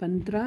15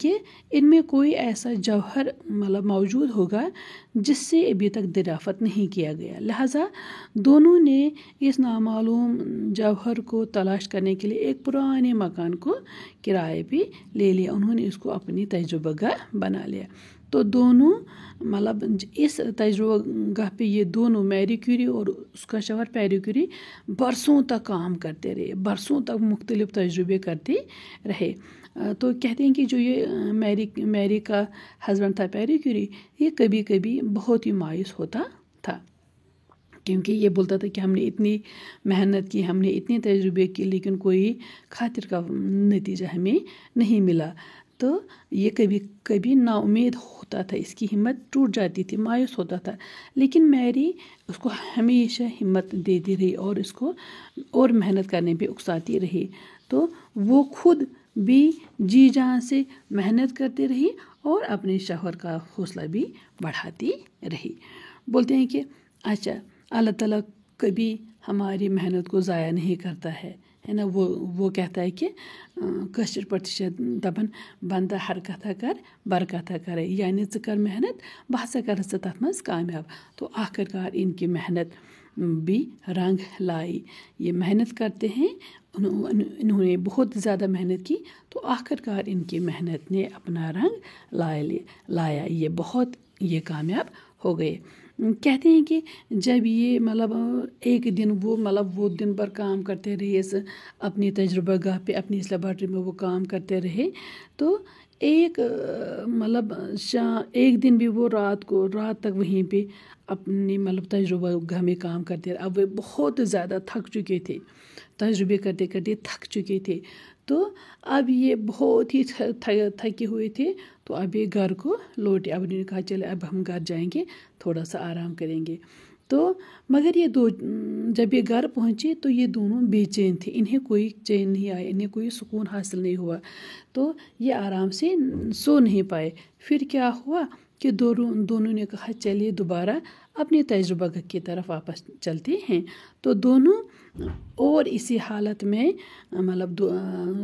کہ ان میں کوئی ایسا جوہر مطلب موجود ہوگا جس سے ابھی تک دریافت نہیں کیا گیا، لہٰذا دونوں نے اس نامعلوم جوہر کو تلاش کرنے کے لیے ایک پرانے مکان کو کرائے پہ لے لیا، انہوں نے اس کو اپنی تجربہ گاہ بنا لیا۔ تو دونوں مطلب اس تجربہ گاہ پہ یہ دونوں میری کیوری اور اس کا شوہر پیری کیوری برسوں تک کام کرتے رہے، برسوں تک مختلف تجربے کرتے رہے۔ تو کہتے ہیں کہ جو یہ میری کا ہسبینڈ تھا پیری کیوری، یہ کبھی کبھی بہت ہی مایوس ہوتا تھا، کیونکہ یہ بولتا تھا کہ ہم نے اتنی محنت کی، ہم نے اتنے تجربے کی، لیکن کوئی خاطر کا نتیجہ ہمیں نہیں ملا۔ تو یہ کبھی کبھی نا امید ہوتا تھا، اس کی ہمت ٹوٹ جاتی تھی، مایوس ہوتا تھا، لیکن میری اس کو ہمیشہ ہمت دیتی رہی اور اس کو اور محنت کرنے پہ اکساتی رہی۔ تو وہ خود بھی جی جان سے محنت کرتی رہی اور اپنے شوہر کا حوصلہ بھی بڑھاتی رہی۔ بولتے ہیں کہ اچھا اللہ تعالیٰ کبھی ہماری محنت کو ضائع نہیں کرتا ہے نا، وہ کہتا ہے کہ کشر پرتش دپن بندہ ہر کتھا کر برکتہ کرے، یعنی ژٕ کر محنت بہ ہسا کر ژٕ تتھ منٛز کامیاب۔ تو آخر کار ان کی محنت بھی رنگ لائی، یہ محنت کرتے ہیں، انہوں نے بہت زیادہ محنت کی، تو آخر کار ان کی محنت نے اپنا رنگ لایا، یہ کامیاب ہو گئے۔ کہتے ہیں کہ جب یہ مطلب ایک دن وہ دن بھر کام کرتے رہے اس اپنی تجربہ گاہ پہ، اپنی اس لیبارٹری میں وہ کام کرتے رہے، تو ایک دن بھی وہ رات تک وہیں پہ اپنی تجربہ گاہ میں کام کرتے رہے۔ اب وہ بہت زیادہ تھک چکے تھے، تجربے کرتے کرتے تھک چکے تھے، تو اب یہ بہت ہی تھکے ہوئے تھے، تو اب یہ گھر کو لوٹے۔ اب انہوں نے کہا چلے اب ہم گھر جائیں گے، تھوڑا سا آرام کریں گے۔ تو مگر جب یہ گھر پہنچے تو یہ دونوں بے چین تھے، انہیں کوئی چین نہیں آیا، انہیں کوئی سکون حاصل نہیں ہوا، تو یہ آرام سے سو نہیں پائے۔ پھر کیا ہوا کہ دونوں نے کہا چلیے دوبارہ اپنے تجربہ کی طرف واپس چلتے ہیں۔ تو دونوں اور اسی حالت میں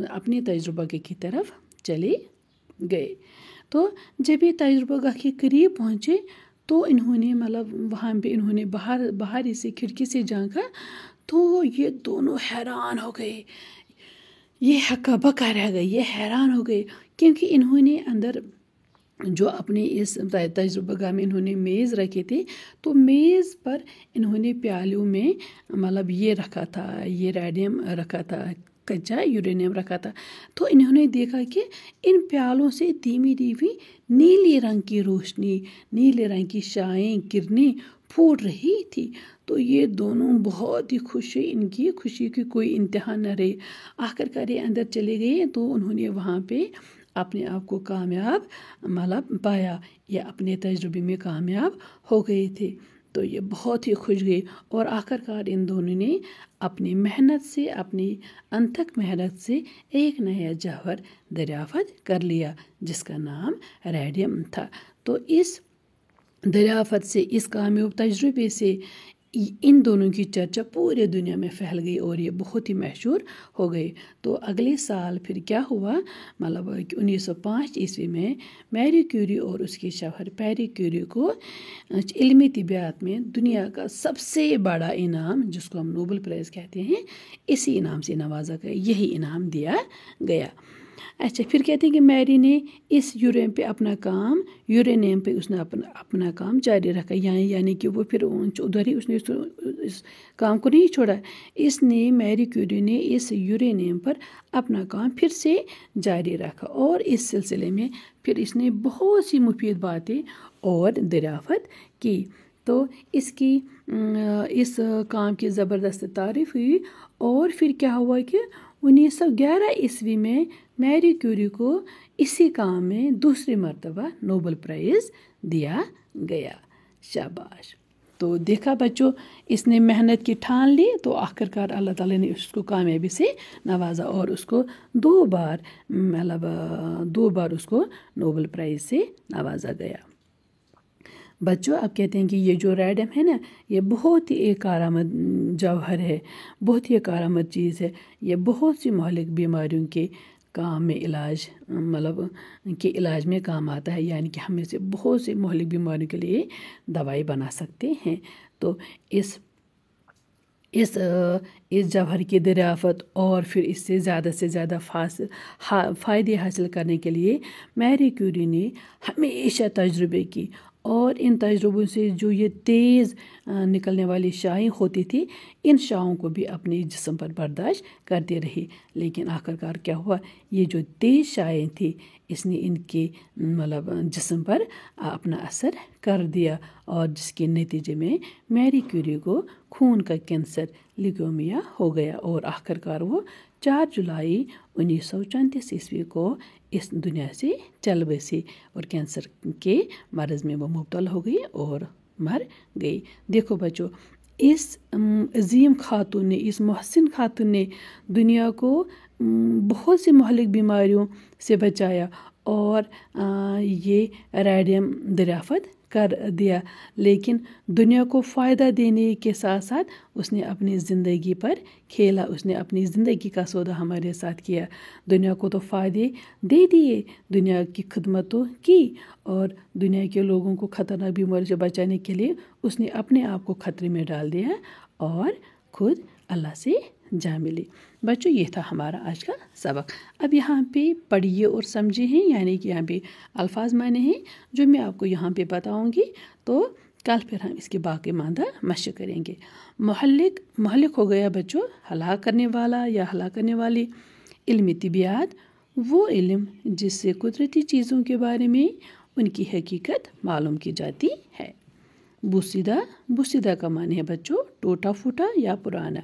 اپنی تجربہ کی طرف چلے گئے۔ تو جب یہ تجربہ گاہ کے قریب پہنچے تو انہوں نے وہاں پہ انہوں نے باہر اسے کھڑکی سے جھانکا، تو یہ دونوں حیران ہو گئے، یہ ہکا بکا رہ گئے، یہ حیران ہو گئے، کیونکہ انہوں نے اندر جو اپنے اس تجربہ گاہ میں انہوں نے میز رکھے تھے، تو میز پر انہوں نے پیالوں میں یہ رکھا تھا، یہ ریڈیم رکھا تھا، کچا یورینیم رکھا تھا۔ تو انہوں نے دیکھا کہ ان پیالوں سے دھیمی دھیمی نیلی رنگ کی روشنی، نیلے رنگ کی شعاعیں، کرنیں پھوٹ رہی تھی۔ تو یہ دونوں بہت ہی خوش ہوئے، ان کی خوشی کی کوئی انتہا نہ رہی۔ آخر کار یہ اندر چلے گئے تو انہوں نے وہاں پہ اپنے آپ کو کامیاب پایا، یا اپنے تجربے میں کامیاب ہو گئے تھے۔ تو یہ بہت ہی خوش گئے، اور آخر کار ان دونوں نے اپنی محنت سے، اپنی انتھک محنت سے ایک نیا جوہر دریافت کر لیا جس کا نام ریڈیم تھا۔ تو اس دریافت سے، اس کامیاب تجربے سے ان دونوں کی چرچا پورے دنیا میں پھیل گئی اور یہ بہت ہی مشہور ہو گئی۔ تو اگلے سال پھر کیا ہوا، 1905 میں میری کیوری اور اس کے شوہر پیری کیوری کو علمی طبیعت میں دنیا کا سب سے بڑا انعام، جس کو ہم نوبل پرائز کہتے ہیں، اسی انعام سے نوازا گیا، یہی انعام دیا گیا۔ اچھا، پھر کہتے ہیں کہ میری نے اس یورینیم پہ اس نے اپنا کام جاری رکھا، یعنی کہ وہ پھر ادھر ہی اس نے اس کام کو نہیں چھوڑا، میری کیوری نے اس یورینیم پر اپنا کام پھر سے جاری رکھا، اور اس سلسلے میں پھر اس نے بہت سی مفید باتیں اور دریافت کی۔ تو اس کام کی زبردست تعریف ہوئی، اور پھر کیا ہوا کہ 1911 میں میری کیوری کو اسی کام میں دوسری مرتبہ نوبل پرائز دیا گیا۔ شاباش۔ تو دیکھا بچوں، اس نے محنت کی ٹھان لی، تو آخر کار اللہ تعالیٰ نے اس کو کامیابی سے نوازا، اور اس کو دو بار اس کو نوبل پرائز سے نوازا گیا۔ بچوں، اب کہتے ہیں کہ یہ جو ریڈیم ہے نا، یہ بہت ہی ایک کارآمد جوہر ہے، بہت ہی کارآمد چیز ہے، یہ بہت سی مہلک بیماریوں کے کام میں کے علاج میں کام آتا ہے، یعنی کہ ہم اسے بہت سے مہلک بیماریوں کے لیے دوائی بنا سکتے ہیں۔ تو اس جوہر کی دریافت اور پھر اس سے زیادہ فائدے حاصل کرنے کے لیے میری کیوری نے ہمیشہ تجربے کی، اور ان تجربوں سے جو یہ تیز نکلنے والی شعاعیں ہوتی تھی، ان شعاعوں کو بھی اپنے جسم پر برداشت کرتی رہی، لیکن آخرکار کیا ہوا، یہ جو تیز شعاعیں تھی اس نے ان کے جسم پر اپنا اثر کر دیا، اور جس کے نتیجے میں میری کیوری کو خون کا کینسر لیوکیمیا ہو گیا، اور آخرکار وہ 4 جولائی 1934 عیسوی کو اس دنیا سے چل بسی، اور کینسر کے مرض میں وہ مبتلا ہو گئی اور مر گئی۔ دیکھو بچوں، اس عظیم خاتون نے، اس محسن خاتون نے دنیا کو بہت سی مہلک بیماریوں سے بچایا، اور یہ ریڈیم دریافت کر دیا، لیکن دنیا کو فائدہ دینے کے ساتھ ساتھ اس نے اپنی زندگی پر کھیلا، اس نے اپنی زندگی کا سودا ہمارے ساتھ کیا، دنیا کو تو فائدے دے دیے، دنیا کی خدمت تو کی، اور دنیا کے لوگوں کو خطرناک بیماری سے بچانے کے لیے اس نے اپنے آپ کو خطرے میں ڈال دیا اور خود اللہ سے جا ملی۔ بچوں، یہ تھا ہمارا آج کا سبق۔ اب یہاں پہ پڑھیے اور سمجھے ہیں، یعنی کہ یہاں پہ الفاظ معنی ہیں جو میں آپ کو یہاں پہ بتاؤں گی، تو کل پھر ہم اس کے باقی ماندہ مشق کریں گے۔ مہلک ہو گیا بچوں ہلاک کرنے والا یا ہلاک کرنے والی۔ علم طبیعت وہ علم جس سے قدرتی چیزوں کے بارے میں ان کی حقیقت معلوم کی جاتی ہے۔ بوسیدہ کا معنی ہے بچوں ٹوٹا پھوٹا یا پرانا۔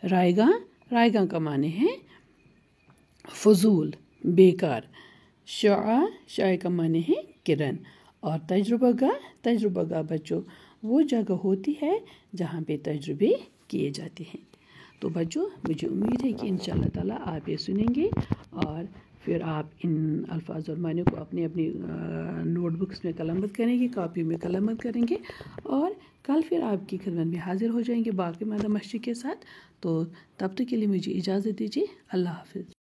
رائے گاں کا معنی ہے فضول، بیکار۔ شعاع کا معنی ہے کرن، اور تجربہ گاہ بچوں وہ جگہ ہوتی ہے جہاں پہ تجربے کیے جاتے ہیں۔ تو بچوں، مجھے امید ہے کہ انشاءاللہ تعالیٰ آپ یہ سنیں گے، اور پھر آپ ان الفاظ اور معنی کو اپنی نوٹ بکس میں قلم بند کریں گے، کاپی میں قلم بند کریں گے، اور کل پھر آپ کی خدمت میں حاضر ہو جائیں گے باقی ماندہ مشق کے ساتھ۔ تو تب تک کے لیے مجھے اجازت دیجیے، اللہ حافظ۔